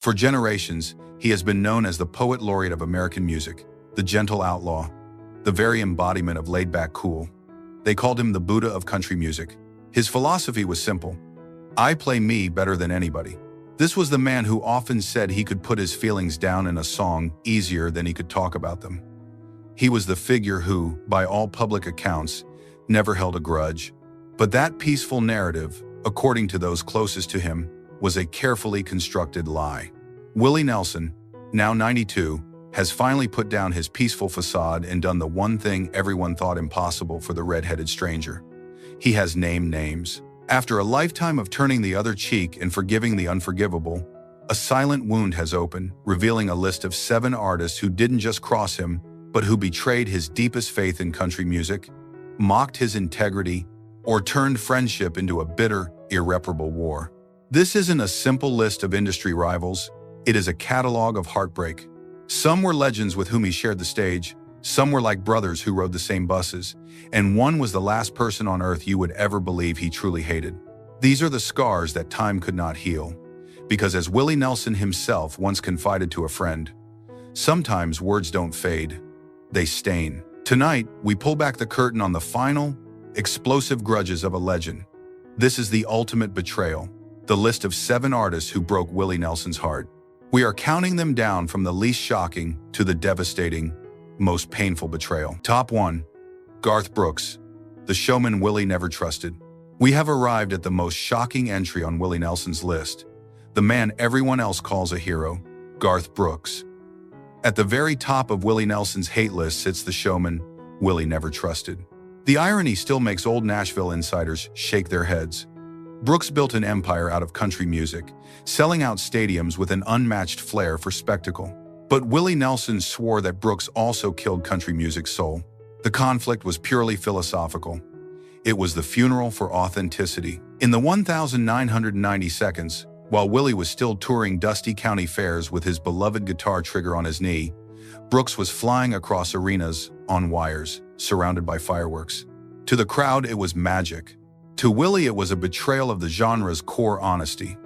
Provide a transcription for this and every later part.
For generations, he has been known as the poet laureate of American music, the gentle outlaw, the very embodiment of laid-back cool. They called him the Buddha of country music. His philosophy was simple: I play me better than anybody. This was the man who often said he could put his feelings down in a song easier than he could talk about them. He was the figure who, by all public accounts, never held a grudge. But that peaceful narrative, according to those closest to him, was a carefully constructed lie. Willie Nelson, now 92, has finally put down his peaceful facade and done the one thing everyone thought impossible for the red-headed stranger. He has named names. After a lifetime of turning the other cheek and forgiving the unforgivable, a silent wound has opened, revealing a list of 7 artists who didn't just cross him, but who betrayed his deepest faith in country music, mocked his integrity, or turned friendship into a bitter, irreparable war. This isn't a simple list of industry rivals, it is a catalog of heartbreak. Some were legends with whom he shared the stage, some were like brothers who rode the same buses, and one was the last person on earth you would ever believe he truly hated. These are the scars that time could not heal, because as Willie Nelson himself once confided to a friend, sometimes words don't fade, they stain. Tonight, we pull back the curtain on the final, explosive grudges of a legend. This is the ultimate betrayal, the list of 7 artists who broke Willie Nelson's heart. We are counting them down from the least shocking to the devastating, most painful betrayal. Top 1. Garth Brooks, the showman Willie never trusted. We have arrived at the most shocking entry on Willie Nelson's list, the man everyone else calls a hero, Garth Brooks. At the very top of Willie Nelson's hate list sits the showman Willie never trusted. The irony still makes old Nashville insiders shake their heads. Brooks built an empire out of country music, selling out stadiums with an unmatched flair for spectacle. But Willie Nelson swore that Brooks also killed country music's soul. The conflict was purely philosophical. It was the funeral for authenticity. In the 1,990 seconds, while Willie was still touring dusty county fairs with his beloved guitar trigger on his knee, Brooks was flying across arenas on wires, surrounded by fireworks. To the crowd, it was magic. To Willie, it was a betrayal of the genre's core honesty.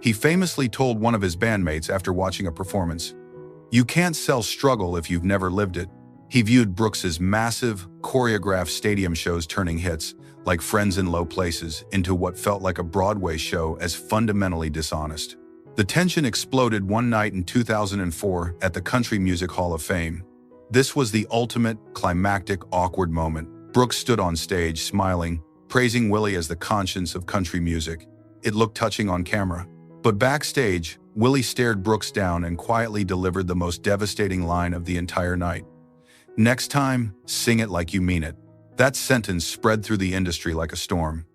He famously told one of his bandmates after watching a performance, "You can't sell struggle if you've never lived it." He viewed Brooks's massive, choreographed stadium shows turning hits, like Friends in Low Places, into what felt like a Broadway show as fundamentally dishonest. The tension exploded one night in 2004 at the Country Music Hall of Fame. This was the ultimate, climactic, awkward moment. Brooks stood on stage, smiling, praising Willie as the conscience of country music. It looked touching on camera. But backstage, Willie stared Brooks down and quietly delivered the most devastating line of the entire night. "Next time, sing it like you mean it." That sentence spread through the industry like a storm.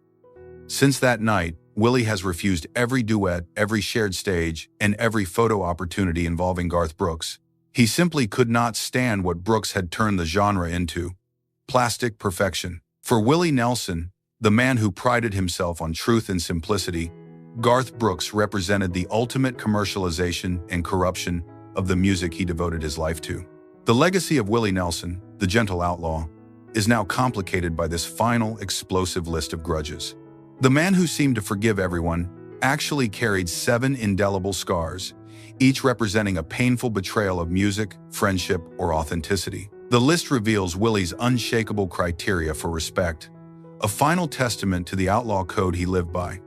Since that night, Willie has refused every duet, every shared stage, and every photo opportunity involving Garth Brooks. He simply could not stand what Brooks had turned the genre into: plastic perfection. For Willie Nelson, the man who prided himself on truth and simplicity, Garth Brooks represented the ultimate commercialization and corruption of the music he devoted his life to. The legacy of Willie Nelson, the gentle outlaw, is now complicated by this final, explosive list of grudges. The man who seemed to forgive everyone actually carried 7 indelible scars, each representing a painful betrayal of music, friendship, or authenticity. The list reveals Willie's unshakable criteria for respect, a final testament to the outlaw code he lived by.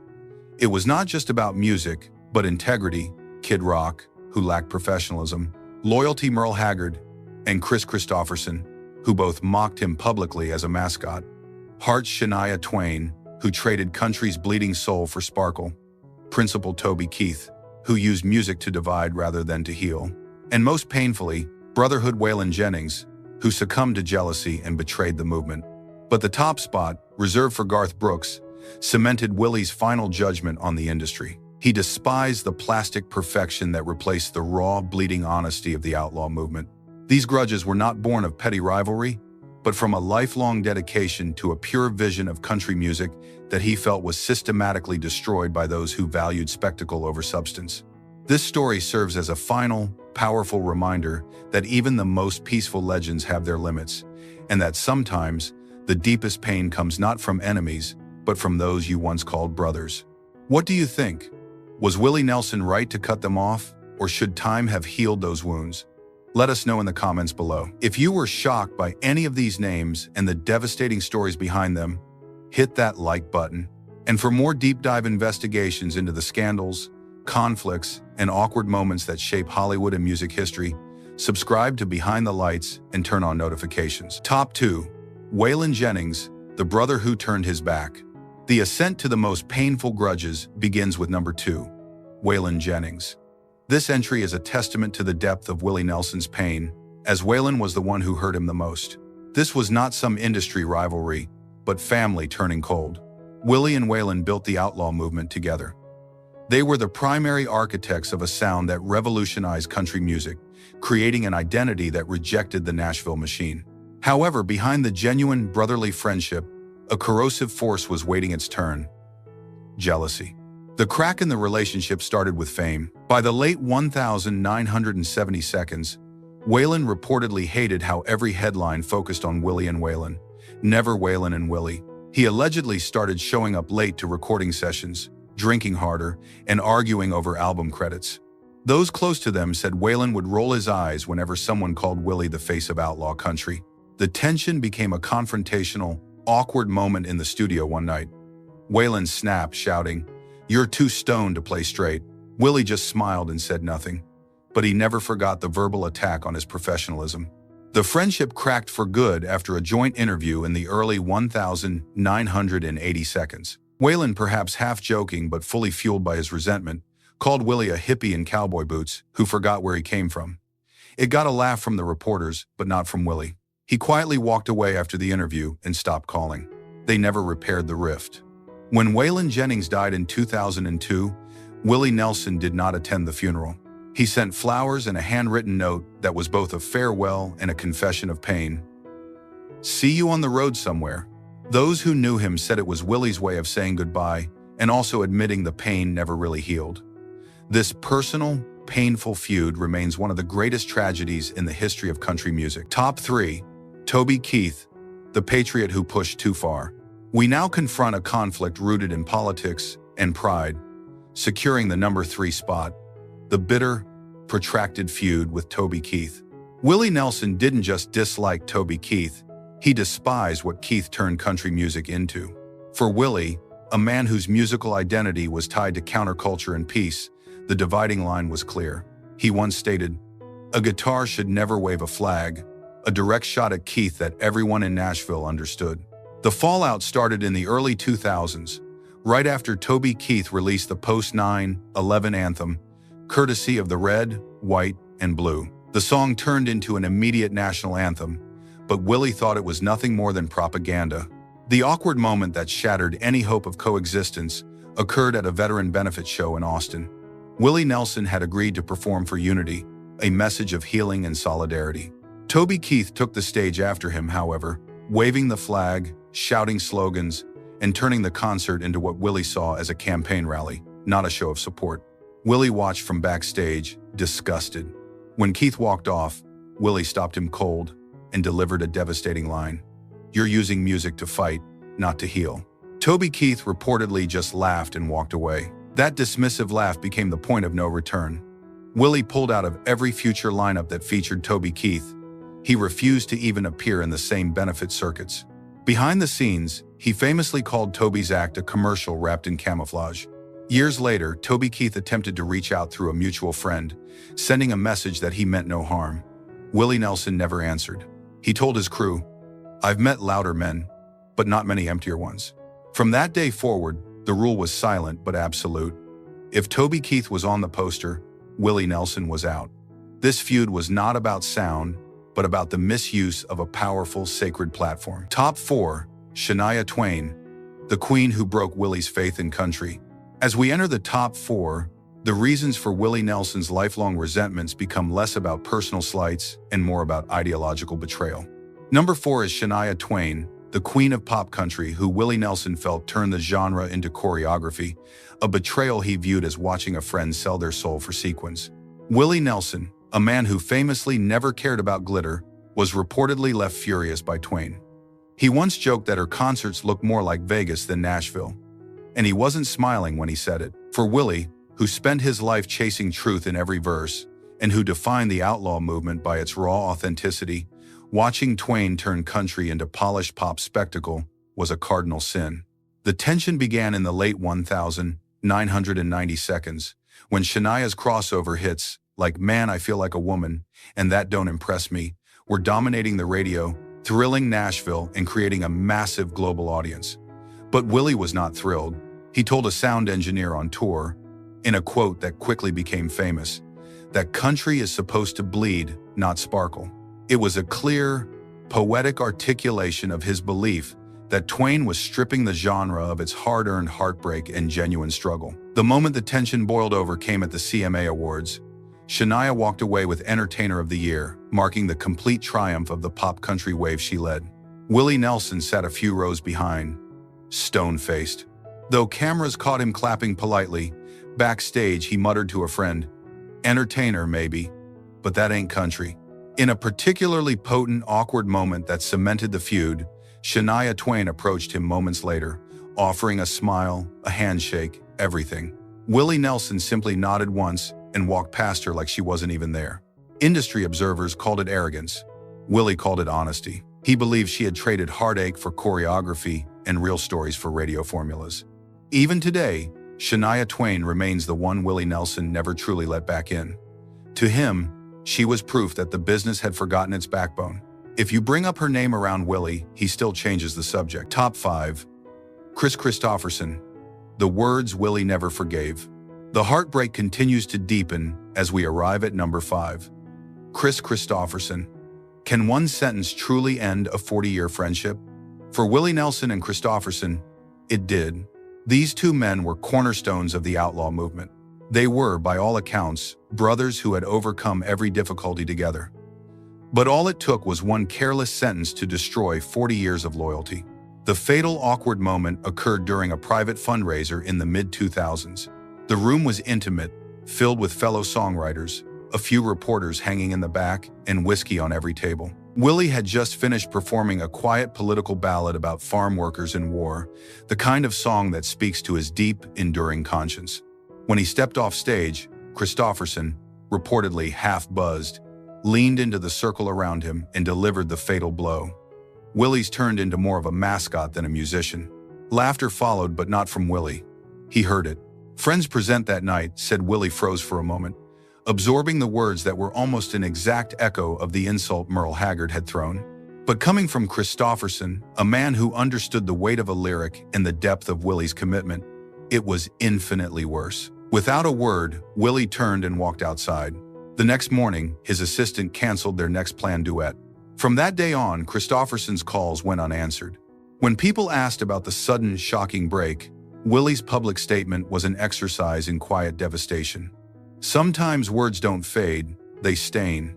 It was not just about music, but integrity: Kid Rock, who lacked professionalism; loyalty: Merle Haggard; and Chris Christopherson, who both mocked him publicly as a mascot; Heart's Shania Twain, who traded country's bleeding soul for sparkle; Principal Toby Keith, who used music to divide rather than to heal; and most painfully, Brotherhood Waylon Jennings, who succumbed to jealousy and betrayed the movement. But the top spot, reserved for Garth Brooks, cemented Willie's final judgment on the industry. He despised the plastic perfection that replaced the raw, bleeding honesty of the outlaw movement. These grudges were not born of petty rivalry, but from a lifelong dedication to a pure vision of country music that he felt was systematically destroyed by those who valued spectacle over substance. This story serves as a final, powerful reminder that even the most peaceful legends have their limits, and that sometimes the deepest pain comes not from enemies, but from those you once called brothers. What do you think? Was Willie Nelson right to cut them off, or should time have healed those wounds? Let us know in the comments below. If you were shocked by any of these names and the devastating stories behind them, hit that like button. And for more deep dive investigations into the scandals, conflicts, and awkward moments that shape Hollywood and music history, subscribe to Behind the Lights and turn on notifications. Top 2. Waylon Jennings, the brother who turned his back. The ascent to the most painful grudges begins with number 2, Waylon Jennings. This entry is a testament to the depth of Willie Nelson's pain, as Waylon was the one who hurt him the most. This was not some industry rivalry, but family turning cold. Willie and Waylon built the outlaw movement together. They were the primary architects of a sound that revolutionized country music, creating an identity that rejected the Nashville machine. However, behind the genuine brotherly friendship, a corrosive force was waiting its turn: jealousy. The crack in the relationship started with fame. By the late 1970 seconds, Waylon reportedly hated how every headline focused on Willie and Waylon, never Waylon and Willie. He allegedly started showing up late to recording sessions, drinking harder, and arguing over album credits. Those close to them said Waylon would roll his eyes whenever someone called Willie the face of outlaw country. The tension became a confrontational, awkward moment in the studio one night. Waylon snapped, shouting, "You're too stoned to play straight." Willie just smiled and said nothing, but he never forgot the verbal attack on his professionalism. The friendship cracked for good after a joint interview in the early 1980 seconds. Waylon, perhaps half joking but fully fueled by his resentment, called Willie a hippie in cowboy boots who forgot where he came from. It got a laugh from the reporters, but not from Willie. He quietly walked away after the interview and stopped calling. They never repaired the rift. When Waylon Jennings died in 2002, Willie Nelson did not attend the funeral. He sent flowers and a handwritten note that was both a farewell and a confession of pain. "See you on the road somewhere." Those who knew him said it was Willie's way of saying goodbye and also admitting the pain never really healed. This personal, painful feud remains one of the greatest tragedies in the history of country music. Top 3. Toby Keith, the patriot who pushed too far. We now confront a conflict rooted in politics and pride, securing the number 3 spot: the bitter, protracted feud with Toby Keith. Willie Nelson didn't just dislike Toby Keith, he despised what Keith turned country music into. For Willie, a man whose musical identity was tied to counterculture and peace, the dividing line was clear. He once stated, "A guitar should never wave a flag," a direct shot at Keith that everyone in Nashville understood. The fallout started in the early 2000s, right after Toby Keith released the post 9/11 anthem, courtesy of the Red, White, and Blue. The song turned into an immediate national anthem, but Willie thought it was nothing more than propaganda. The awkward moment that shattered any hope of coexistence occurred at a veteran benefit show in Austin. Willie Nelson had agreed to perform for unity, a message of healing and solidarity. Toby Keith took the stage after him, however, waving the flag, shouting slogans, and turning the concert into what Willie saw as a campaign rally, not a show of support. Willie watched from backstage, disgusted. When Keith walked off, Willie stopped him cold and delivered a devastating line: "You're using music to fight, not to heal." Toby Keith reportedly just laughed and walked away. That dismissive laugh became the point of no return. Willie pulled out of every future lineup that featured Toby Keith. He refused to even appear in the same benefit circuits. Behind the scenes, he famously called Toby's act a commercial wrapped in camouflage. Years later, Toby Keith attempted to reach out through a mutual friend, sending a message that he meant no harm. Willie Nelson never answered. He told his crew, "I've met louder men, but not many emptier ones." From that day forward, the rule was silent but absolute. If Toby Keith was on the poster, Willie Nelson was out. This feud was not about sound, but about the misuse of a powerful, sacred platform. Top 4. Shania Twain, the queen who broke Willie's faith in country. As we enter the top 4, the reasons for Willie Nelson's lifelong resentments become less about personal slights and more about ideological betrayal. Number 4 is Shania Twain, the queen of pop country who Willie Nelson felt turned the genre into choreography, a betrayal he viewed as watching a friend sell their soul for sequins. Willie Nelson, a man who famously never cared about glitter, was reportedly left furious by Twain. He once joked that her concerts looked more like Vegas than Nashville, and he wasn't smiling when he said it. For Willie, who spent his life chasing truth in every verse, and who defined the outlaw movement by its raw authenticity, watching Twain turn country into polished pop spectacle was a cardinal sin. The tension began in the late 1990 seconds, when Shania's crossover hits, like Man I Feel Like a Woman and That Don't Impress Me, were dominating the radio, thrilling Nashville and creating a massive global audience. But Willie was not thrilled. He told a sound engineer on tour, in a quote that quickly became famous, that country is supposed to bleed, not sparkle. It was a clear, poetic articulation of his belief that Twain was stripping the genre of its hard-earned heartbreak and genuine struggle. The moment the tension boiled over came at the CMA Awards. Shania walked away with Entertainer of the Year, marking the complete triumph of the pop country wave she led. Willie Nelson sat a few rows behind, stone-faced. Though cameras caught him clapping politely, backstage he muttered to a friend, "Entertainer, maybe, but that ain't country." In a particularly potent, awkward moment that cemented the feud, Shania Twain approached him moments later, offering a smile, a handshake, everything. Willie Nelson simply nodded once and walked past her like she wasn't even there. Industry observers called it arrogance. Willie called it honesty. He believed she had traded heartache for choreography and real stories for radio formulas. Even today, Shania Twain remains the one Willie Nelson never truly let back in. To him, she was proof that the business had forgotten its backbone. If you bring up her name around Willie, he still changes the subject. Top 5. Kris Kristofferson. The words Willie never forgave. The heartbreak continues to deepen as we arrive at number 5. Kris Kristofferson. Can one sentence truly end a 40-year friendship? For Willie Nelson and Kristofferson, it did. These two men were cornerstones of the outlaw movement. They were, by all accounts, brothers who had overcome every difficulty together. But all it took was one careless sentence to destroy 40 years of loyalty. The fatal, awkward moment occurred during a private fundraiser in the mid-2000s. The room was intimate, filled with fellow songwriters, a few reporters hanging in the back, and whiskey on every table. Willie had just finished performing a quiet political ballad about farm workers and war, the kind of song that speaks to his deep, enduring conscience. When he stepped off stage, Kristofferson, reportedly half-buzzed, leaned into the circle around him and delivered the fatal blow. Willie's turned into more of a mascot than a musician. Laughter followed, but not from Willie. He heard it. "Friends present that night," said Willie, froze for a moment, absorbing the words that were almost an exact echo of the insult Merle Haggard had thrown. But coming from Kristofferson, a man who understood the weight of a lyric and the depth of Willie's commitment, it was infinitely worse. Without a word, Willie turned and walked outside. The next morning, his assistant canceled their next planned duet. From that day on, Kristofferson's calls went unanswered. When people asked about the sudden, shocking break, Willie's public statement was an exercise in quiet devastation. Sometimes words don't fade, they stain.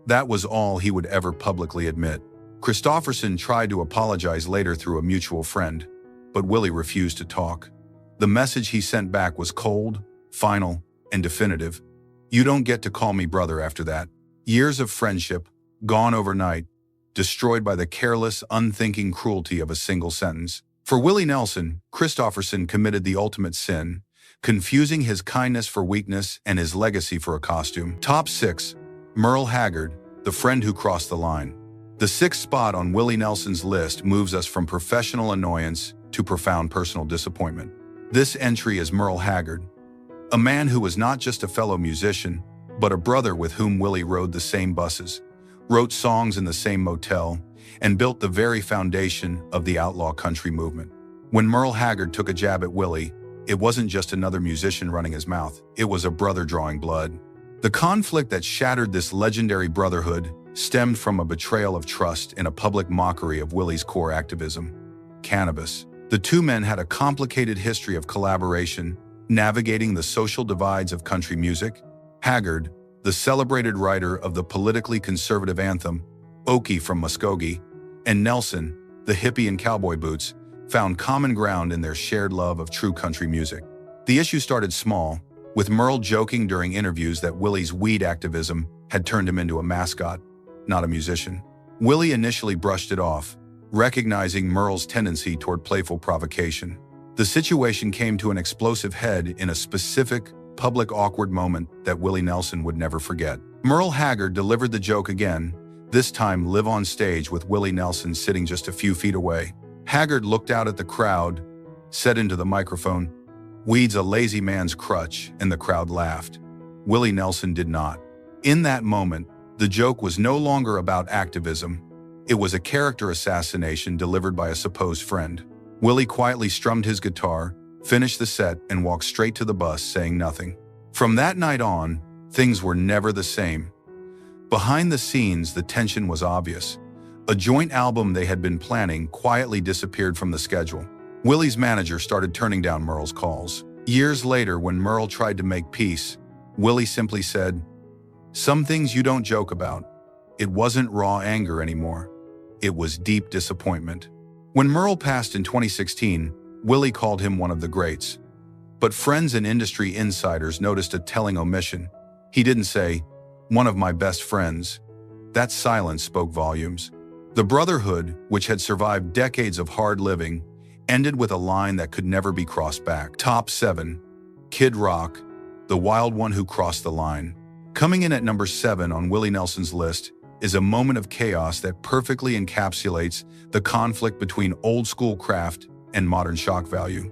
That was all he would ever publicly admit. Kristofferson tried to apologize later through a mutual friend, but Willie refused to talk. The message he sent back was cold, final, and definitive. "You don't get to call me brother after that." Years of friendship, gone overnight, destroyed by the careless, unthinking cruelty of a single sentence. For Willie Nelson, Kristofferson committed the ultimate sin, confusing his kindness for weakness and his legacy for a costume. Top 6. Merle Haggard, the friend who crossed the line. The sixth spot on Willie Nelson's list moves us from professional annoyance to profound personal disappointment. This entry is Merle Haggard, a man who was not just a fellow musician, but a brother with whom Willie rode the same buses, wrote songs in the same motel, and built the very foundation of the outlaw country movement. When Merle Haggard took a jab at Willie, it wasn't just another musician running his mouth, it was a brother drawing blood. The conflict that shattered this legendary brotherhood stemmed from a betrayal of trust and a public mockery of Willie's core activism: cannabis. The two men had a complicated history of collaboration, navigating the social divides of country music. Haggard, the celebrated writer of the politically conservative anthem, Okie from Muskogee, and Nelson, the hippie in cowboy boots, found common ground in their shared love of true country music. The issue started small, with Merle joking during interviews that Willie's weed activism had turned him into a mascot, not a musician. Willie initially brushed it off, recognizing Merle's tendency toward playful provocation. The situation came to an explosive head in a specific, public awkward moment that Willie Nelson would never forget. Merle Haggard delivered the joke again, this time live on stage with Willie Nelson sitting just a few feet away. Haggard looked out at the crowd, said into the microphone, "Weed's a lazy man's crutch," and the crowd laughed. Willie Nelson did not. In that moment, the joke was no longer about activism. It was a character assassination delivered by a supposed friend. Willie quietly strummed his guitar, finished the set, and walked straight to the bus, saying nothing. From that night on, things were never the same. Behind the scenes, the tension was obvious. A joint album they had been planning quietly disappeared from the schedule. Willie's manager started turning down Merle's calls. Years later, when Merle tried to make peace, Willie simply said, "Some things you don't joke about." It wasn't raw anger anymore. It was deep disappointment. When Merle passed in 2016, Willie called him one of the greats. But friends and industry insiders noticed a telling omission. He didn't say, "one of my best friends." That silence spoke volumes. The brotherhood, which had survived decades of hard living, ended with a line that could never be crossed back. Top 7. Kid Rock, the wild one who crossed the line. Coming in at number 7 on Willie Nelson's list is a moment of chaos that perfectly encapsulates the conflict between old-school craft and modern shock value.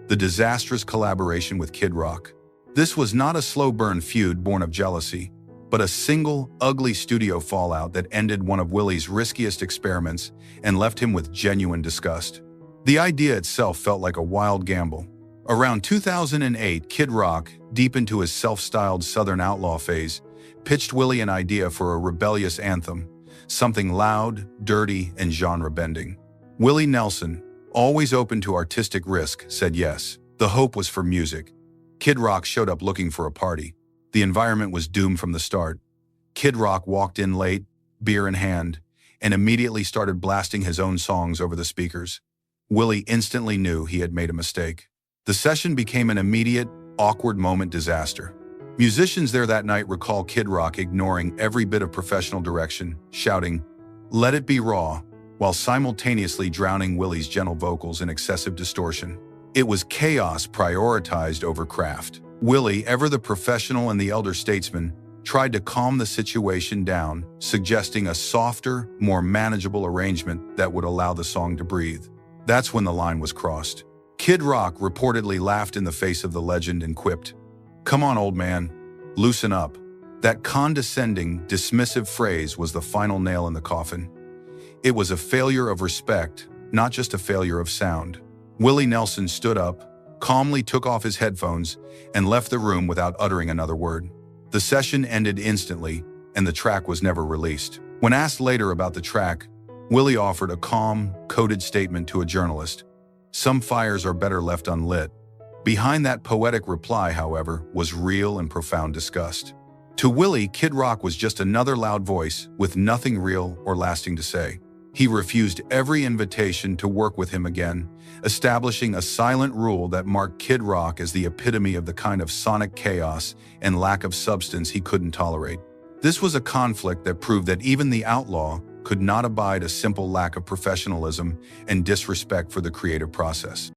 The disastrous collaboration with Kid Rock. This was not a slow-burn feud born of jealousy, but a single, ugly studio fallout that ended one of Willie's riskiest experiments and left him with genuine disgust. The idea itself felt like a wild gamble. Around 2008, Kid Rock, deep into his self-styled Southern outlaw phase, pitched Willie an idea for a rebellious anthem, something loud, dirty, and genre-bending. Willie Nelson, always open to artistic risk, said yes. The hope was for music. Kid Rock showed up looking for a party. The environment was doomed from the start. Kid Rock walked in late, beer in hand, and immediately started blasting his own songs over the speakers. Willie instantly knew he had made a mistake. The session became an immediate, awkward moment disaster. Musicians there that night recall Kid Rock ignoring every bit of professional direction, shouting, "Let it be raw," while simultaneously drowning Willie's gentle vocals in excessive distortion. It was chaos prioritized over craft. Willie, ever the professional and the elder statesman, tried to calm the situation down, suggesting a softer, more manageable arrangement that would allow the song to breathe. That's when the line was crossed. Kid Rock reportedly laughed in the face of the legend and quipped, "Come on, old man, loosen up." That condescending, dismissive phrase was the final nail in the coffin. It was a failure of respect, not just a failure of sound. Willie Nelson stood up, calmly took off his headphones, and left the room without uttering another word. The session ended instantly, and the track was never released. When asked later about the track, Willie offered a calm, coded statement to a journalist. "Some fires are better left unlit." Behind that poetic reply, however, was real and profound disgust. To Willie, Kid Rock was just another loud voice with nothing real or lasting to say. He refused every invitation to work with him again, establishing a silent rule that marked Kid Rock as the epitome of the kind of sonic chaos and lack of substance he couldn't tolerate. This was a conflict that proved that even the outlaw could not abide a simple lack of professionalism and disrespect for the creative process.